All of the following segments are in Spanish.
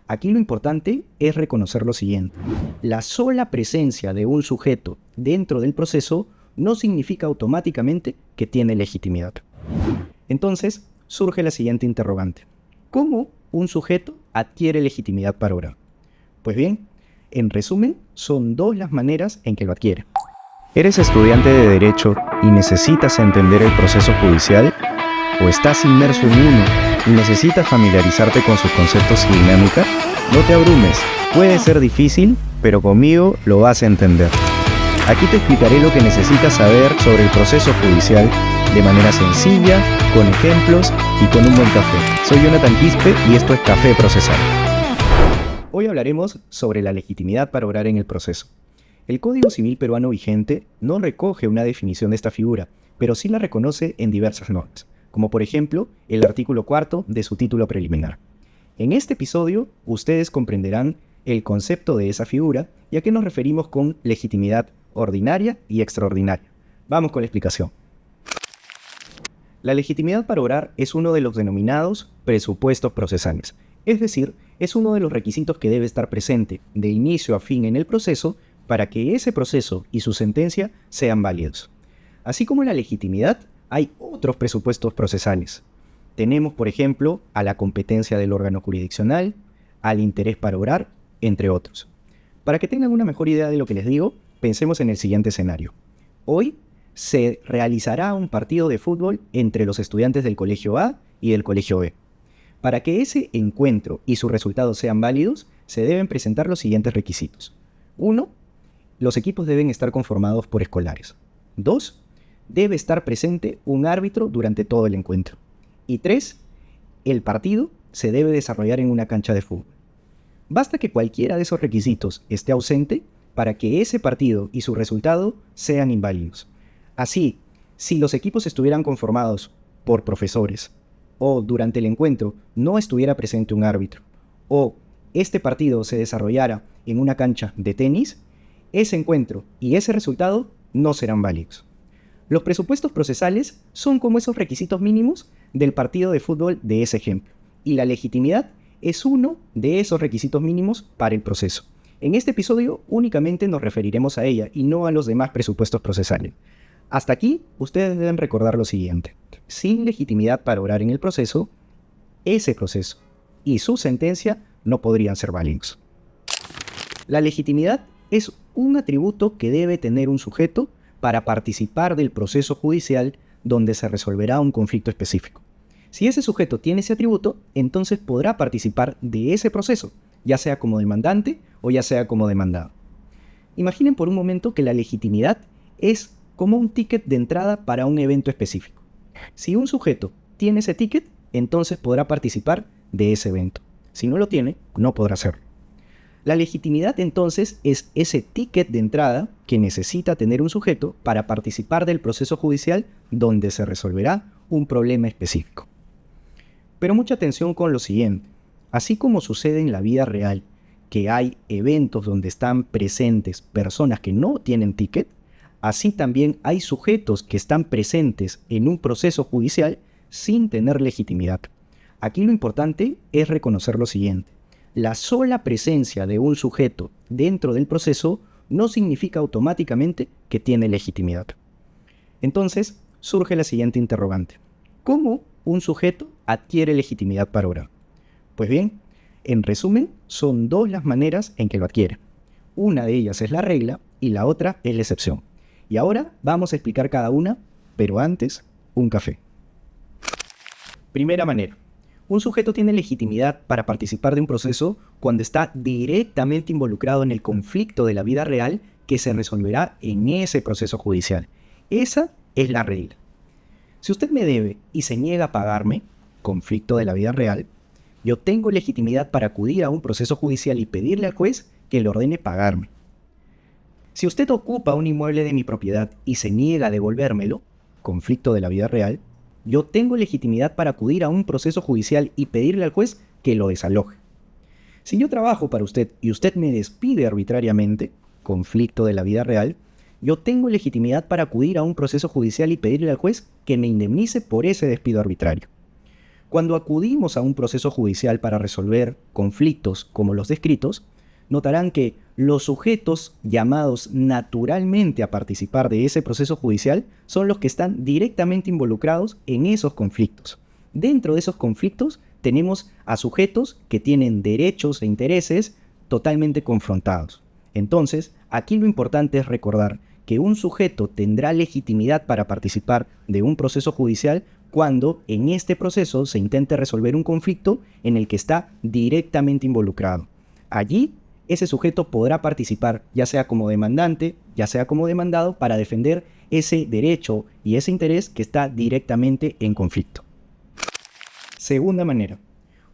Aquí lo importante es reconocer lo siguiente. La sola presencia de un sujeto dentro del proceso no significa automáticamente que tiene legitimidad. Entonces, surge la siguiente interrogante. ¿Cómo un sujeto adquiere legitimidad para obrar? Pues bien, en resumen, son dos las maneras en que lo adquiere. ¿Eres estudiante de Derecho y necesitas entender el proceso judicial? ¿O estás inmerso en uno y necesitas familiarizarte con sus conceptos y dinámica? No te abrumes, puede ser difícil, pero conmigo lo vas a entender. Aquí te explicaré lo que necesitas saber sobre el proceso judicial de manera sencilla, con ejemplos y con un buen café. Soy Jonathan Quispe y esto es Café Procesal. Hoy hablaremos sobre la legitimidad para obrar en el proceso. El Código Civil peruano vigente no recoge una definición de esta figura, pero sí la reconoce en diversas normas, como por ejemplo el artículo 4 de su título preliminar. En este episodio, ustedes comprenderán el concepto de esa figura y a qué nos referimos con legitimidad ordinaria y extraordinaria. Vamos con la explicación. La legitimidad para obrar es uno de los denominados presupuestos procesales, es decir, es uno de los requisitos que debe estar presente de inicio a fin en el proceso para que ese proceso y su sentencia sean válidos. Así como en la legitimidad, hay otros presupuestos procesales. Tenemos, por ejemplo, a la competencia del órgano jurisdiccional, al interés para obrar, entre otros. Para que tengan una mejor idea de lo que les digo, pensemos en el siguiente escenario. Hoy se realizará un partido de fútbol entre los estudiantes del colegio A y del colegio B. Para que ese encuentro y sus resultados sean válidos, se deben presentar los siguientes requisitos. 1. Los equipos deben estar conformados por escolares. 2. Debe estar presente un árbitro durante todo el encuentro. Y 3. El partido se debe desarrollar en una cancha de fútbol. Basta que cualquiera de esos requisitos esté ausente para que ese partido y su resultado sean inválidos. Así, si los equipos estuvieran conformados por profesores, o durante el encuentro no estuviera presente un árbitro, o este partido se desarrollara en una cancha de tenis, ese encuentro y ese resultado no serán válidos. Los presupuestos procesales son como esos requisitos mínimos del partido de fútbol de ese ejemplo, y la legitimidad es uno de esos requisitos mínimos para el proceso. En este episodio únicamente nos referiremos a ella y no a los demás presupuestos procesales. Hasta aquí, ustedes deben recordar lo siguiente. Sin legitimidad para obrar en el proceso, ese proceso y su sentencia no podrían ser válidos. La legitimidad es un atributo que debe tener un sujeto para participar del proceso judicial donde se resolverá un conflicto específico. Si ese sujeto tiene ese atributo, entonces podrá participar de ese proceso, ya sea como demandante o ya sea como demandado. Imaginen por un momento que la legitimidad es como un ticket de entrada para un evento específico. Si un sujeto tiene ese ticket, entonces podrá participar de ese evento. Si no lo tiene, no podrá hacerlo. La legitimidad entonces es ese ticket de entrada que necesita tener un sujeto para participar del proceso judicial donde se resolverá un problema específico. Pero mucha atención con lo siguiente. Así como sucede en la vida real, que hay eventos donde están presentes personas que no tienen ticket, así también hay sujetos que están presentes en un proceso judicial sin tener legitimidad. Aquí lo importante es reconocer lo siguiente. La sola presencia de un sujeto dentro del proceso no significa automáticamente que tiene legitimidad. Entonces, surge la siguiente interrogante. ¿Cómo un sujeto adquiere legitimidad para obrar? Pues bien, en resumen, son dos las maneras en que lo adquiere. Una de ellas es la regla y la otra es la excepción. Y ahora vamos a explicar cada una, pero antes, un café. Primera manera. Un sujeto tiene legitimidad para participar de un proceso cuando está directamente involucrado en el conflicto de la vida real que se resolverá en ese proceso judicial. Esa es la regla. Si usted me debe y se niega a pagarme, conflicto de la vida real, yo tengo legitimidad para acudir a un proceso judicial y pedirle al juez que le ordene pagarme. Si usted ocupa un inmueble de mi propiedad y se niega a devolvérmelo, conflicto de la vida real, yo tengo legitimidad para acudir a un proceso judicial y pedirle al juez que lo desaloje. Si yo trabajo para usted y usted me despide arbitrariamente, conflicto de la vida real, yo tengo legitimidad para acudir a un proceso judicial y pedirle al juez que me indemnice por ese despido arbitrario. Cuando acudimos a un proceso judicial para resolver conflictos como los descritos, notarán que los sujetos llamados naturalmente a participar de ese proceso judicial son los que están directamente involucrados en esos conflictos. Dentro de esos conflictos tenemos a sujetos que tienen derechos e intereses totalmente confrontados. Entonces, aquí lo importante es recordar que un sujeto tendrá legitimidad para participar de un proceso judicial cuando en este proceso se intente resolver un conflicto en el que está directamente involucrado. Allí, ese sujeto podrá participar, ya sea como demandante, ya sea como demandado, para defender ese derecho y ese interés que está directamente en conflicto. Segunda manera,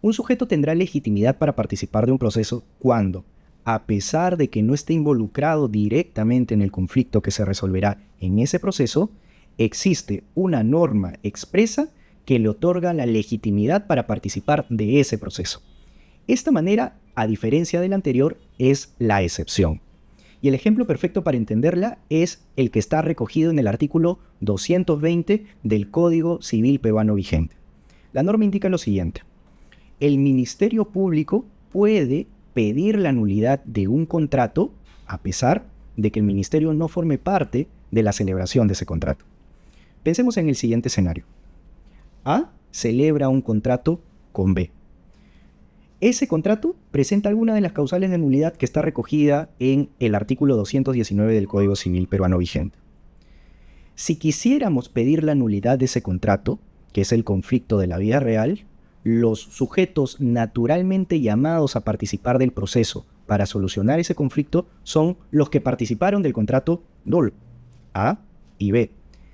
un sujeto tendrá legitimidad para participar de un proceso cuando, a pesar de que no esté involucrado directamente en el conflicto que se resolverá en ese proceso, existe una norma expresa que le otorga la legitimidad para participar de ese proceso. Esta manera, a diferencia de la anterior, es la excepción. Y el ejemplo perfecto para entenderla es el que está recogido en el artículo 220 del Código Civil peruano vigente. La norma indica lo siguiente: el Ministerio Público puede pedir la nulidad de un contrato a pesar de que el ministerio no forme parte de la celebración de ese contrato. Pensemos en el siguiente escenario. A celebra un contrato con B. Ese contrato presenta alguna de las causales de nulidad que está recogida en el artículo 219 del Código Civil peruano vigente. Si quisiéramos pedir la nulidad de ese contrato, que es el conflicto de la vida real, los sujetos naturalmente llamados a participar del proceso para solucionar ese conflicto son los que participaron del contrato dolo, A y B.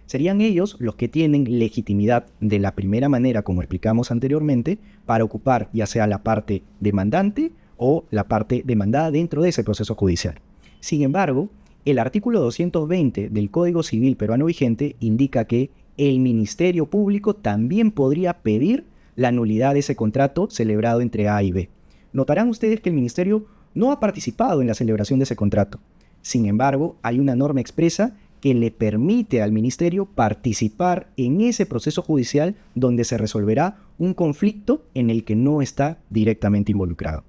Serían ellos los que tienen legitimidad de la primera manera, como explicamos anteriormente, para ocupar ya sea la parte demandante o la parte demandada dentro de ese proceso judicial. Sin embargo, el artículo 220 del Código Civil peruano vigente indica que el Ministerio Público también podría pedir la nulidad de ese contrato celebrado entre A y B. Notarán ustedes que el Ministerio no ha participado en la celebración de ese contrato. Sin embargo, hay una norma expresa que le permite al Ministerio participar en ese proceso judicial donde se resolverá un conflicto en el que no está directamente involucrado.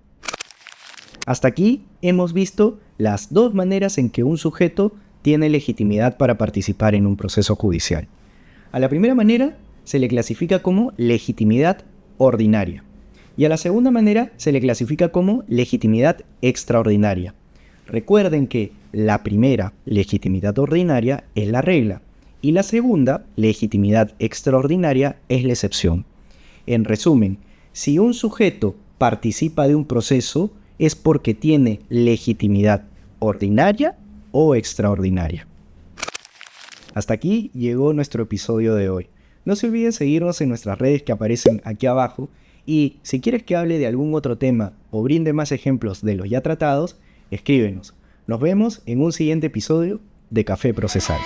Hasta aquí hemos visto las dos maneras en que un sujeto tiene legitimidad para participar en un proceso judicial. A la primera manera se le clasifica como legitimidad ordinaria y a la segunda manera se le clasifica como legitimidad extraordinaria. Recuerden que la primera, legitimidad ordinaria, es la regla y la segunda, legitimidad extraordinaria, es la excepción. En resumen, si un sujeto participa de un proceso es porque tiene legitimidad ordinaria o extraordinaria. Hasta aquí llegó nuestro episodio de hoy. No se olviden seguirnos en nuestras redes que aparecen aquí abajo y si quieres que hable de algún otro tema o brinde más ejemplos de los ya tratados, escríbenos. Nos vemos en un siguiente episodio de Café Procesal.